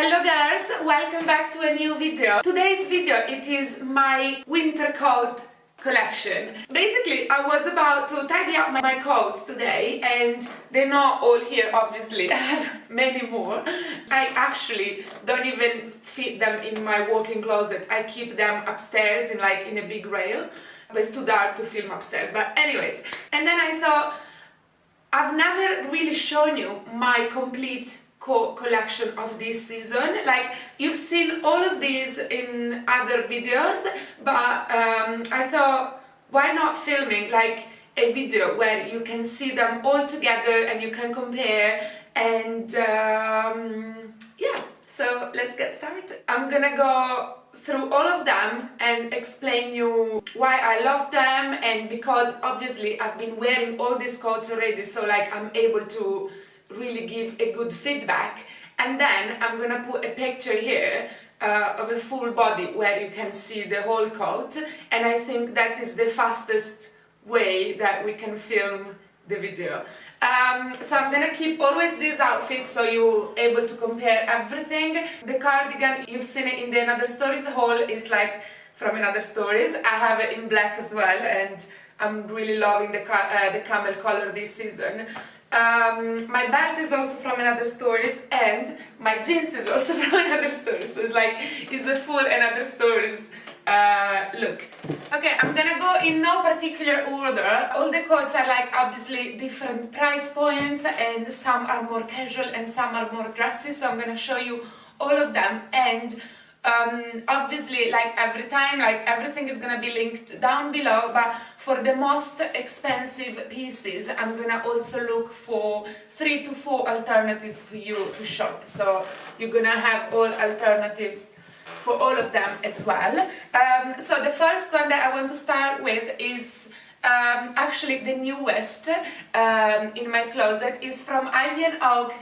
Hello girls, welcome back to a new video. Today's video, it is my winter coat collection. Basically, I was about to tidy up my coats today and they're not all here, obviously. I have many more. I actually don't even fit them in my walk-in closet. I keep them upstairs in a big rail. But it's too dark to film upstairs. But anyways, and then I thought, I've never really shown you my complete coat collection of this season. Like, you've seen all of these in other videos, but I thought, why not filming like a video where you can see them all together and you can compare and yeah, so let's get started. I'm gonna go through all of them and explain you why I love them, and because obviously I've been wearing all these coats already, so like I'm able to really give a good feedback. And then I'm gonna put a picture here of a full body where you can see the whole coat, and I think that is the fastest way that we can film the video. So I'm gonna keep always this outfit so you're able to compare everything. The cardigan, you've seen it in the Another Stories haul, is like from Another Stories. I have it in black as well, and I'm really loving the camel color this season. My belt is also from Another Stories, and my jeans is also from Another Stories, so it's a full Another Stories look. Okay, I'm gonna go in no particular order. All the coats are like obviously different price points, and some are more casual and some are more dressy, so I'm gonna show you all of them. And obviously, like every time, like everything is gonna be linked down below, but for the most expensive pieces I'm gonna also look for 3 to 4 alternatives for you to shop, so you're gonna have all alternatives for all of them as well. So the first one that I want to start with is actually the newest in my closet, is from Ivy and Oak.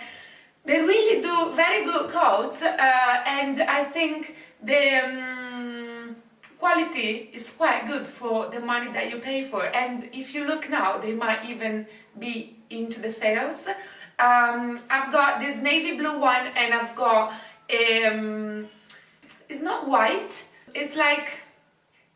They really do very good coats, and I think the quality is quite good for the money that you pay for. And if you look now, they might even be into the sales. I've got this navy blue one, and I've got it's not white, it's like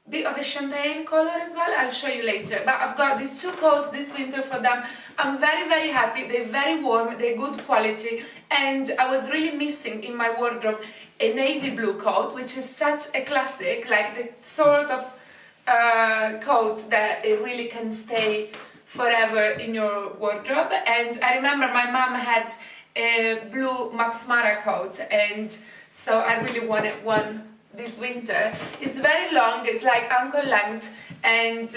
a bit of a champagne color as well. I'll show you later. But I've got these two coats this winter for them. I'm very happy. They're very warm, they're good quality, and I was really missing in my wardrobe a navy blue coat, which is such a classic, like the sort of coat that it really can stay forever in your wardrobe. And I remember my mom had a blue Max Mara coat, and so I really wanted one this winter. It's very long, it's like ankle length, and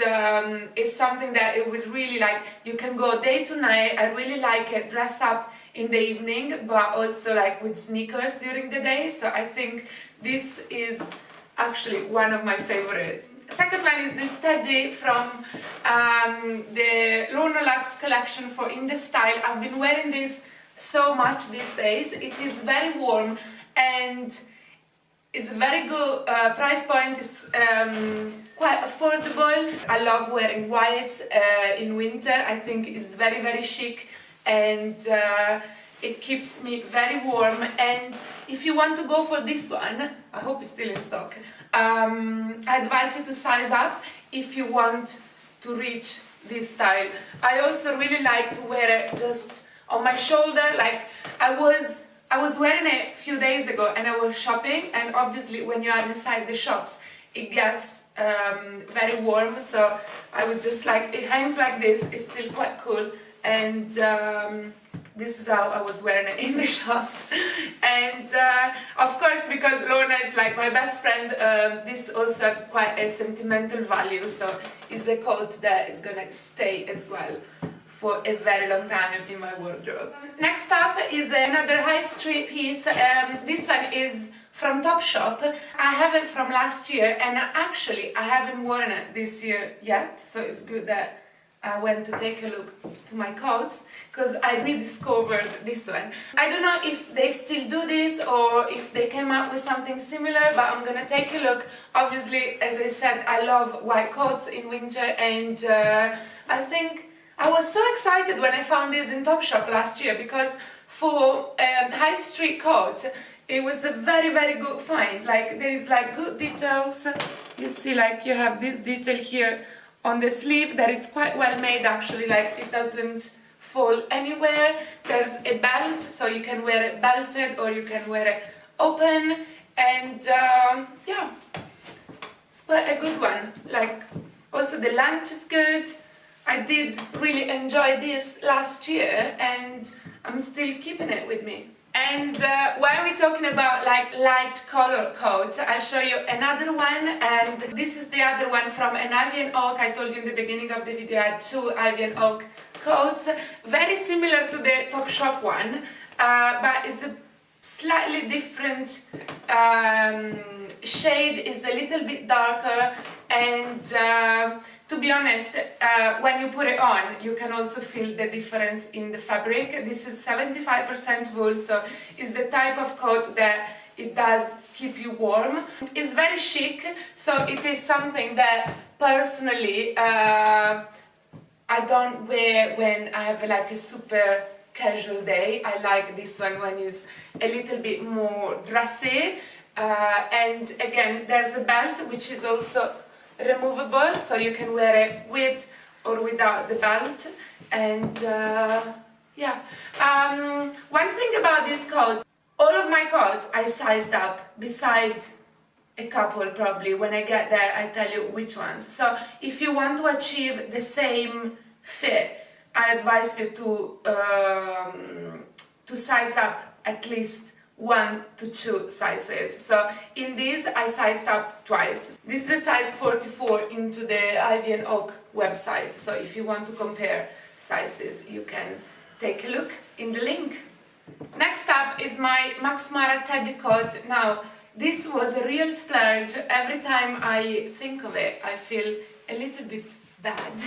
it's something that it would really like, you can go day to night. I really like it, dress up in the evening, but also like with sneakers during the day, so I think this is actually one of my favorites. Second one is this teddy from the Lorna Lux collection for In The Style. I've been wearing this so much these days. It is very warm and it's a very good price point. It's quite affordable. I love wearing whites in winter. I think it's very chic, and it keeps me very warm. And if you want to go for this one, I hope it's still in stock, I advise you to size up if you want to reach this style. I also really like to wear it just on my shoulder. Like I was wearing it a few days ago and I was shopping, and obviously when you are inside the shops it gets very warm, so I would just like, it hangs like this, it's still quite cool, and this is how I was wearing it in the shops. And of course, because Lorna is like my best friend, this also has quite a sentimental value, so it's a coat that is gonna stay as well for a very long time in my wardrobe. Next up is another high street piece. This one is from Topshop. I have it from last year, and actually I haven't worn it this year yet, so it's good that I went to take a look to my coats, because I rediscovered this one. I don't know if they still do this or if they came up with something similar, but I'm gonna take a look. Obviously, as I said, I love white coats in winter, and I think I was so excited when I found this in Topshop last year, because for high street coat, it was a very, very good find. Like, there is like good details. You see, like, you have this detail here on the sleeve that is quite well made actually, like it doesn't fall anywhere. There's a belt, so you can wear it belted or you can wear it open, and yeah, it's quite a good one. Like, also the length is good. I did really enjoy this last year and I'm still keeping it with me. And while we're talking about like light color coats, I'll show you another one, and this is the other one from an ivy and oak. I told you in the beginning of the video I had two ivy and oak coats, very similar to the Topshop one, but it's a slightly different shade, is a little bit darker, and to be honest, when you put it on, you can also feel the difference in the fabric. This is 75% wool, so it's the type of coat that it does keep you warm. It's very chic, so it is something that personally I don't wear when I have like a super casual day. I like this one when it's a little bit more dressy. And again, there's a belt which is also removable, so you can wear it with or without the belt. And yeah, one thing about these coats, all of my coats I sized up, besides a couple probably. When I get there I tell you which ones. So if you want to achieve the same fit, I advise you to size up at least 1 to 2 sizes. So in these I sized up twice. This is a size 44 into the Ivy and Oak website, so if you want to compare sizes you can take a look in the link. Next up is my Max Mara Teddy coat. Now this was a real splurge. Every time I think of it I feel a little bit bad.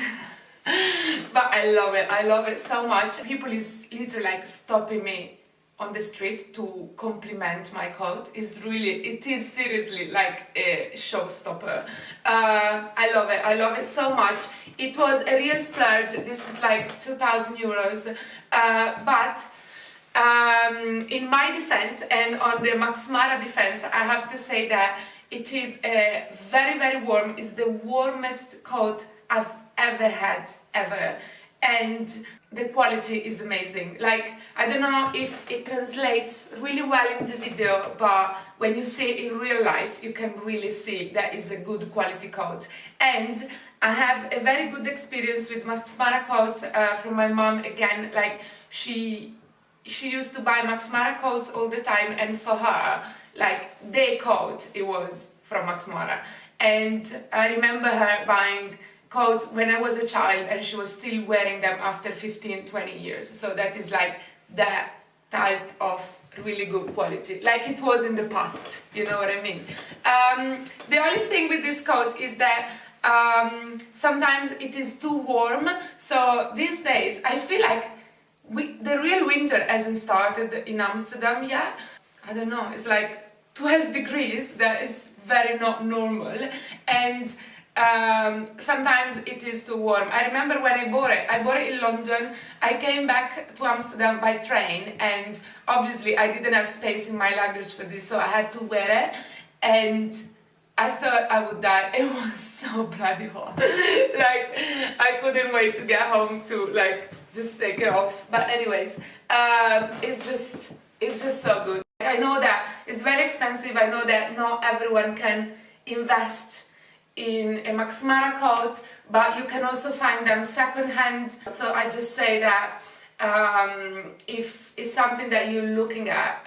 But I love it so much. People is literally like stopping me on the street to compliment my coat. It is seriously like a showstopper. I love it so much. It was a real splurge. This is like 2,000 euros. But in my defense and on the Max Mara defense, I have to say that it is very, very warm. It's the warmest coat I've ever had, ever. And the quality is amazing. Like, I don't know if it translates really well in the video, but when you see it in real life, you can really see that is a good quality coat. And I have a very good experience with Max Mara coats from my mom. Again, like she used to buy Max Mara coats all the time, and for her, like, their coat, it was from Max Mara. And I remember her buying coats when I was a child, and she was still wearing them after 15-20 years. So that is like that type of really good quality, like it was in the past, you know what I mean? The only thing with this coat is that sometimes it is too warm. So these days I feel like the real winter hasn't started in Amsterdam yet. I don't know, it's like 12 degrees. That is very not normal. And sometimes it is too warm. I remember when I bought it in London. I came back to Amsterdam by train, and obviously I didn't have space in my luggage for this, so I had to wear it, and I thought I would die. It was so bloody hot. Like, I couldn't wait to get home to like just take it off. But anyways, it's just so good. I know that it's very expensive. I know that not everyone can invest in a Max Mara coat, but you can also find them second-hand. So I just say that if it's something that you're looking at,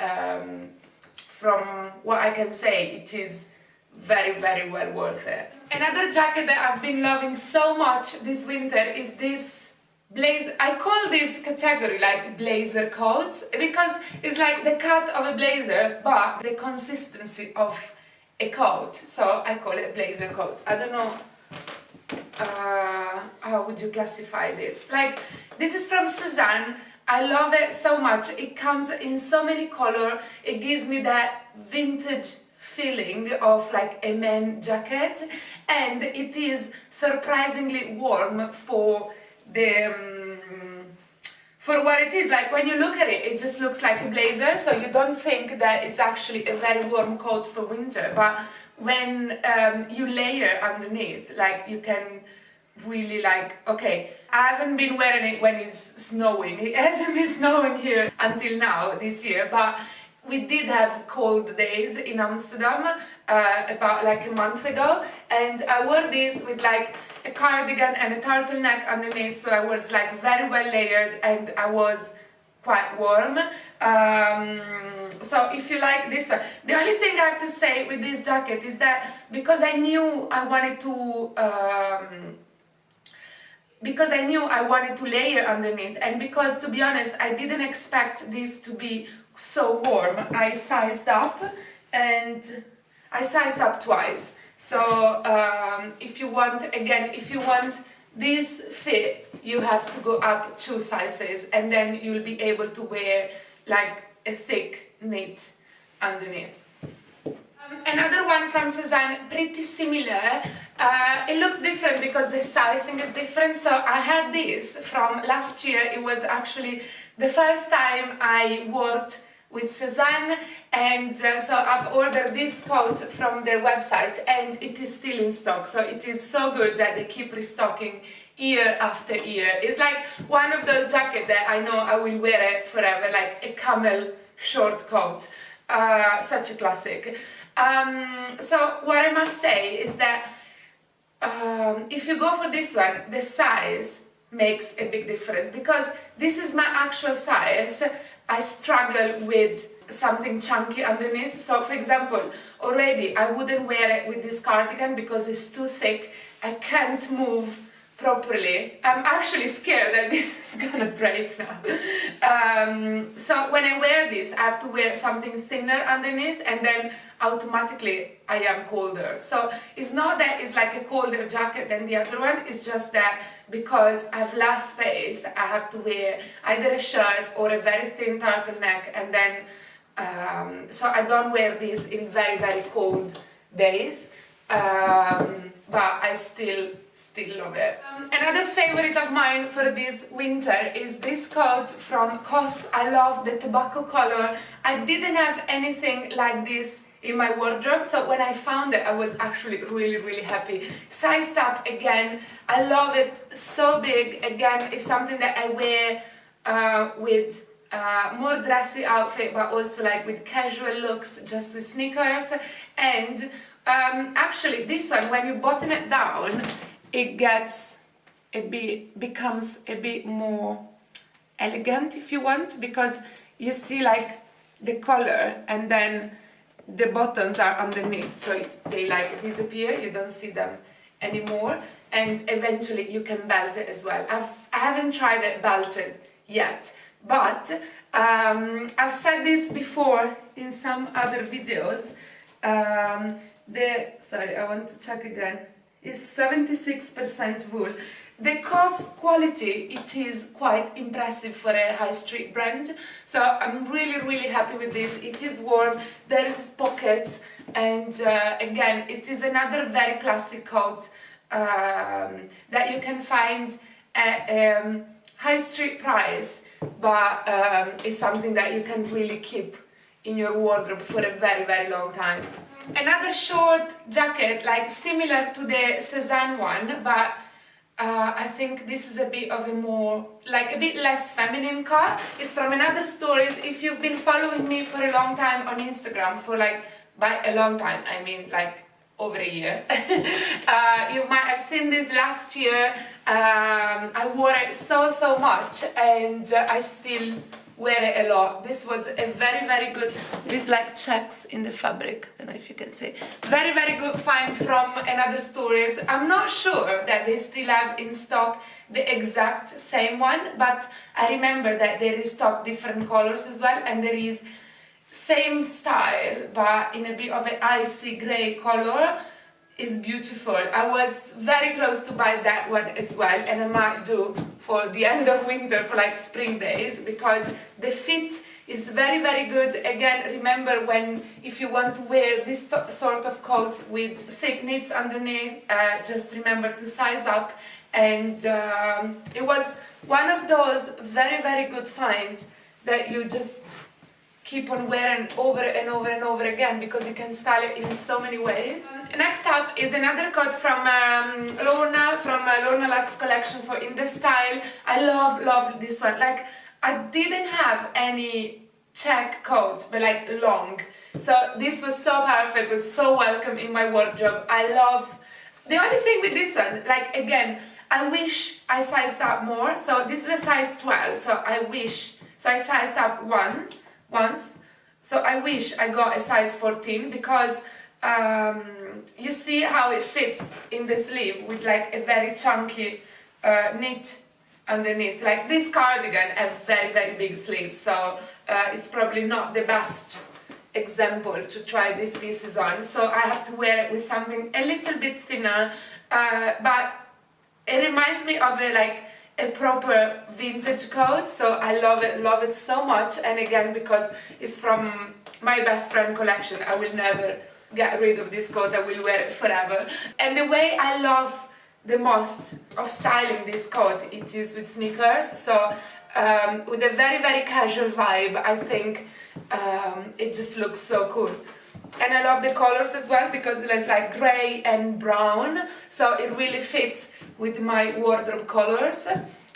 from what I can say, it is very, very well worth it. Another jacket that I've been loving so much this winter is this blazer. I call this category like blazer coats because it's like the cut of a blazer but the consistency of a coat, so I call it blazer coat. I don't know how would you classify this. Like, this is from Suzanne. I love it so much. It comes in so many colors. It gives me that vintage feeling of like a man jacket, and it is surprisingly warm for for what it is. Like when you look at it, it just looks like a blazer, so you don't think that it's actually a very warm coat for winter. But when you layer underneath, like you can really like, okay, I haven't been wearing it when it's snowing. It hasn't been snowing here until now this year, but we did have cold days in Amsterdam about like a month ago, and I wore this with like a cardigan and a turtleneck underneath, so I was like very well layered and I was quite warm. So if you like this one, the only thing I have to say with this jacket is that because I knew I wanted to layer underneath, and because, to be honest, I didn't expect this to be so warm, I sized up, and I sized up twice. So if you want this fit, you have to go up 2 sizes, and then you'll be able to wear like a thick knit underneath. Another one from Cezanne, pretty similar. It looks different because the sizing is different. So I had this from last year. It was actually the first time I worked with Cezanne, and so I've ordered this coat from their website, and it is still in stock. So it is so good that they keep restocking year after year. It's like one of those jackets that I know I will wear it forever, like a camel short coat. Such a classic. So what I must say is that if you go for this one, the size makes a big difference, because this is my actual size. I struggle with something chunky underneath. So for example, already I wouldn't wear it with this cardigan because it's too thick. I can't move properly. I'm actually scared that this is gonna break now. So when I wear this, I have to wear something thinner underneath, and then automatically I am colder. So it's not that it's like a colder jacket than the other one, it's just that because I have less space, I have to wear either a shirt or a very thin turtleneck, and then so I don't wear this in very, very cold days, but I still love it. Another favorite of mine for this winter is this coat from COS. I love the tobacco color. I didn't have anything like this in my wardrobe, so when I found it, I was actually really, really happy. Sized up again. I love it, so big. Again, it's something that I wear with more dressy outfit, but also like with casual looks, just with sneakers. And actually this one, when you button it down, it becomes a bit more elegant, if you want, because you see like the collar, and then the buttons are underneath, so they like disappear, you don't see them anymore, and eventually you can belt it as well. I haven't tried it belted yet, but I've said this before in some other videos. Sorry, I want to check again. Is 76% wool. The COS quality, it is quite impressive for a high street brand, so I'm really, really happy with this. It is warm, there's pockets, and again, it is another very classic coat that you can find at high street price, but it's something that you can really keep in your wardrobe for a very, very long time. Another short jacket, like similar to the Cezanne one, but I think this is a bit of a more, like a bit less feminine cut. It's from another stories. If you've been following me for a long time on Instagram, for like, by a long time, I mean like over a year, you might have seen this last year. I wore it so much, and I still wear it a lot. This was a very, very good, there's like checks in the fabric, I don't know if you can see. Very, very good find from another stories. I'm not sure that they still have in stock the exact same one, but I remember that they restock different colors as well, and there is same style but in a bit of an icy grey color. Is beautiful. I was very close to buy that one as well, and I might do for the end of winter, for like spring days, because the fit is very, very good. Again, remember, if you want to wear this sort of coats with thick knits underneath, just remember to size up. And it was one of those very, very good finds that you just keep on wearing over and over and over again because you can style it in so many ways. Next up is another coat from Lorna, from Lorna Luxe collection for In The Style. I love this one. Like, I didn't have any check coat, but like long. So this was so perfect, was so welcome in my wardrobe. I love, the only thing with this one, like again, I wish I sized up more. So this is a size 12, so I sized up once. So I wish I got a size 14 because you see how it fits in the sleeve with like a very chunky knit underneath. Like this cardigan has very, very big sleeves, so it's probably not the best example to try these pieces on. So I have to wear it with something a little bit thinner, but it reminds me of a proper vintage coat, so I love it so much. And again, because it's from my best friend collection, I will never get rid of this coat. I will wear it forever. And the way I love the most of styling this coat, it is with sneakers. So with a very, very casual vibe, I think it just looks so cool. And I love the colors as well because there's like grey and brown, so it really fits with my wardrobe colors.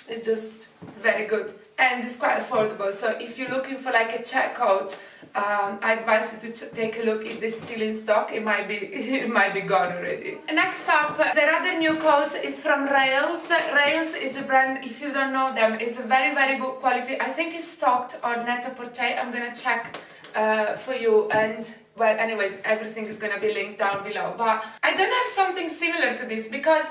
It's just very good and it's quite affordable. So if you're looking for like a check coat, I advise you to take a look if they're still in stock. It might be gone already. Next up, the other new coat is from Rails. Rails is a brand, if you don't know them, is a very, very good quality. I think it's stocked on Net-a-Porter. I'm gonna check for you, and well, anyways, everything is gonna be linked down below. But I don't have something similar to this because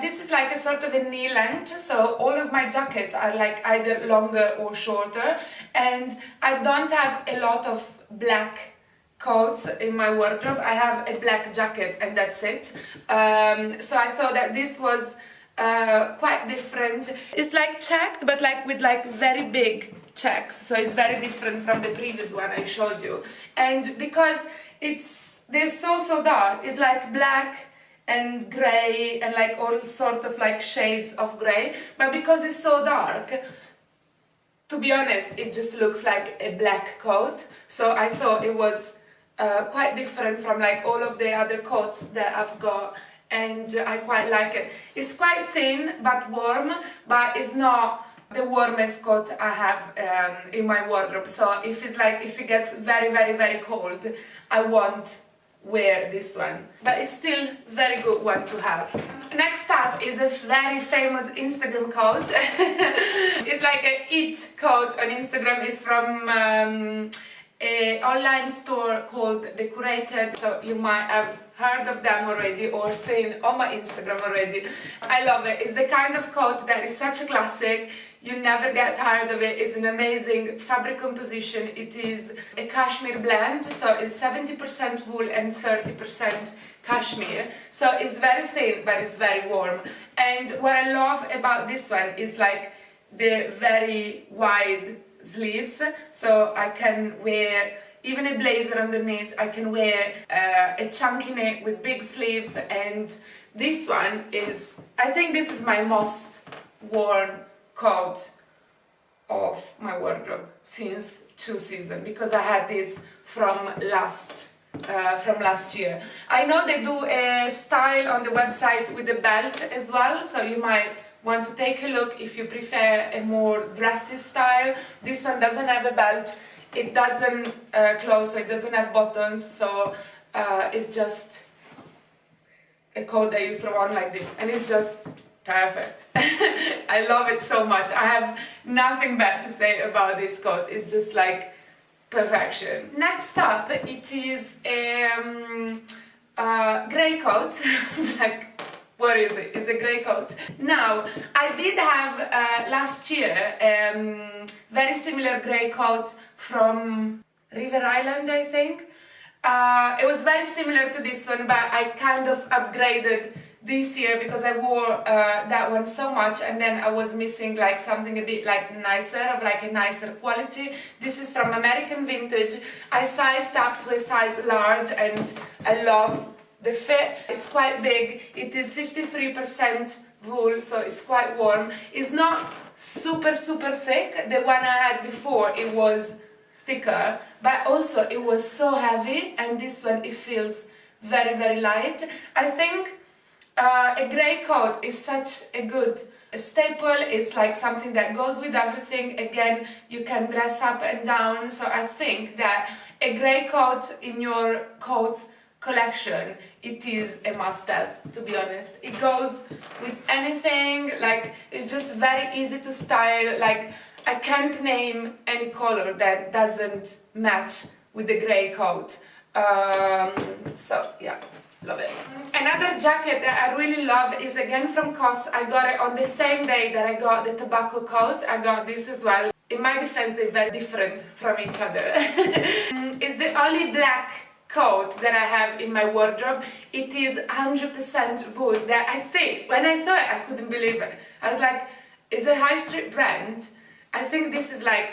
this is like a sort of a knee length, so all of my jackets are like either longer or shorter, and I don't have a lot of black coats in my wardrobe. I have a black jacket and that's it. So I thought that this was quite different. It's like checked, but like with like very big checks, so it's very different from the previous one I showed you. And because they're so dark, it's like black and grey and like all sort of like shades of grey, but because it's so dark, to be honest, it just looks like a black coat. So I thought it was quite different from like all of the other coats that I've got, and I quite like it. It's quite thin but warm, but it's not the warmest coat I have in my wardrobe. So if it gets very, very, very cold, I won't wear this one, but it's still very good one to have. Next up is a very famous Instagram coat. It's like an it coat on Instagram. It's from an online store called The Curated, so you might have heard of them already or seen on my Instagram already. I love it. It's the kind of coat that is such a classic. You never get tired of it. It's an amazing fabric composition. It is a cashmere blend, so it's 70% wool and 30% cashmere. So it's very thin, but it's very warm. And what I love about this one is like the very wide sleeves, so I can wear even a blazer underneath. I can wear a chunky knit with big sleeves, and this one is, I think this is my most worn coat of my wardrobe since 2 seasons, because I had this from last year. I know they do a style on the website with a belt as well, so you might want to take a look if you prefer a more dressy style. This one doesn't have a belt, it doesn't close, so it doesn't have buttons, so it's just a coat that you throw on like this, and it's just perfect. I love it so much. I have nothing bad to say about this coat. It's just like perfection. Next up, it is a grey coat. It's like, what is it? It's a grey coat. Now, I did have last year very similar grey coat from River Island, I think. It was very similar to this one, but I kind of upgraded this year because I wore that one so much, and then I was missing like something a bit like nicer, of like a nicer quality. This is from American Vintage. I sized up to a size large and I love the fit. It's quite big. It is 53% wool, so it's quite warm. It's not super thick. The one I had before, it was thicker, but also it was so heavy, and this one, it feels very light. I think a grey coat is such a good staple. It's like something that goes with everything. Again, you can dress up and down, so I think that a grey coat in your coats collection, it is a must-have, to be honest. It goes with anything, like it's just very easy to style. Like I can't name any color that doesn't match with the grey coat. So yeah, love it. Another jacket that I really love is again from COS. I got it on the same day that I got the tobacco coat. I got this as well. In my defense, they're very different from each other. It's the only black coat that I have in my wardrobe. It is 100% wool. That I think, when I saw it, I couldn't believe it. I was like, it's a high street brand. I think this is like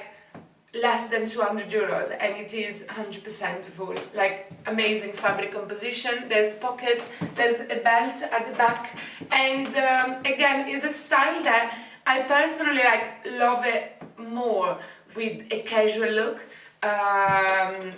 less than 200 euros, and it is 100% wool. Like amazing fabric composition. There's pockets, there's a belt at the back, and again, it's a style that I personally like, love it more with a casual look,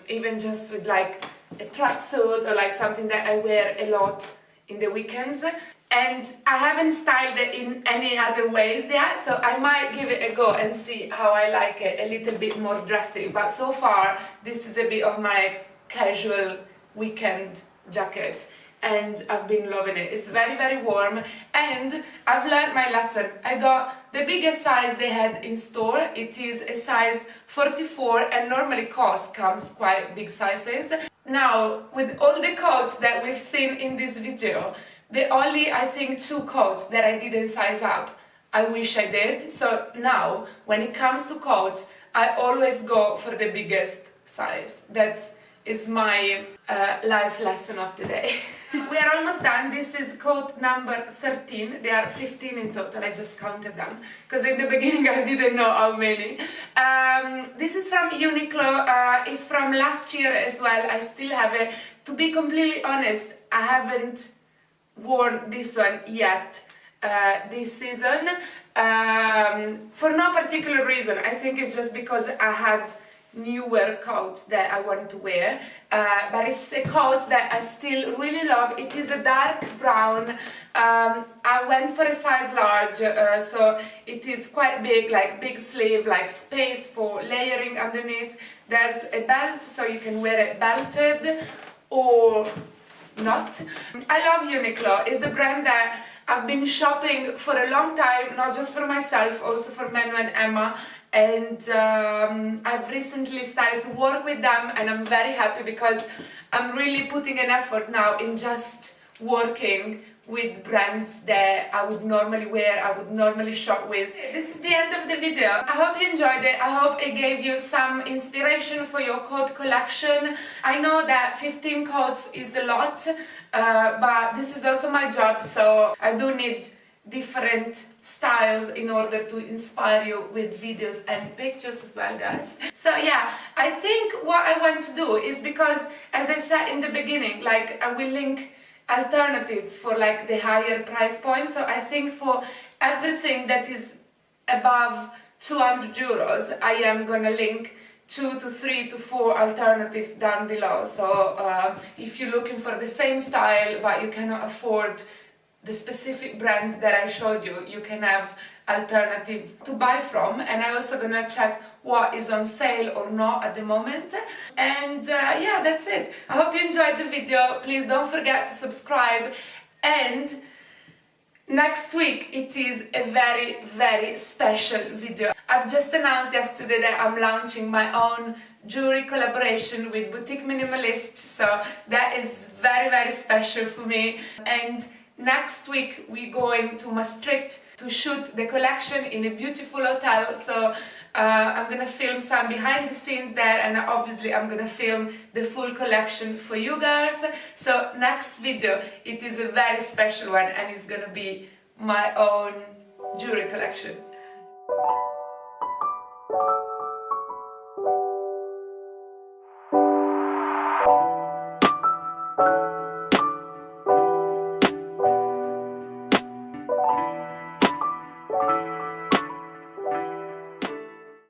even just with like a tracksuit or like something that I wear a lot in the weekends. And I haven't styled it in any other ways yet, so I might give it a go and see how I like it, a little bit more dressy. But so far, this is a bit of my casual weekend jacket, and I've been loving it. It's very warm, and I've learned my lesson. I got the biggest size they had in store. It is a size 44, and normally COS comes quite big sizes. Now, with all the coats that we've seen in this video, the only, I think, 2 coats that I didn't size up, I wish I did. So now, when it comes to coats, I always go for the biggest size. That is my life lesson of the day. We are almost done. This is coat number 13. There are 15 in total. I just counted them, because in the beginning I didn't know how many. This is from Uniqlo. It's from last year as well. I still have it. To be completely honest, I haven't worn this one yet this season, for no particular reason. I think it's just because I had newer coats that I wanted to wear, but it's a coat that I still really love. It is a dark brown. I went for a size large, so it is quite big, like big sleeve, like space for layering underneath. There's a belt, so you can wear it belted or not. I love Uniqlo. It's a brand that I've been shopping for a long time, not just for myself, also for Manu and Emma, and I've recently started to work with them, and I'm very happy because I'm really putting an effort now in just working with brands that I would normally wear, I would normally shop with. This is the end of the video. I hope you enjoyed it. I hope it gave you some inspiration for your coat collection. I know that 15 coats is a lot, but this is also my job, so I do need different styles in order to inspire you with videos and pictures as well, guys. So yeah, I think what I want to do is, because as I said in the beginning, like I will link alternatives for like the higher price point. So I think for everything that is above 200 euros, I am gonna link 2 to 3 to 4 alternatives down below. So if you're looking for the same style but you cannot afford the specific brand that I showed you, you can have alternative to buy from. And I'm also gonna check what is on sale or not at the moment. And yeah, that's it. I hope you enjoyed the video. Please don't forget to subscribe, and next week it is a very special video. I've just announced yesterday that I'm launching my own jewelry collaboration with Boutique Minimalist, so that is very special for me. And next week we're going to Maastricht to shoot the collection in a beautiful hotel, so I'm gonna film some behind the scenes there, and obviously I'm gonna film the full collection for you guys. So next video, it is a very special one, and it's gonna be my own jewelry collection.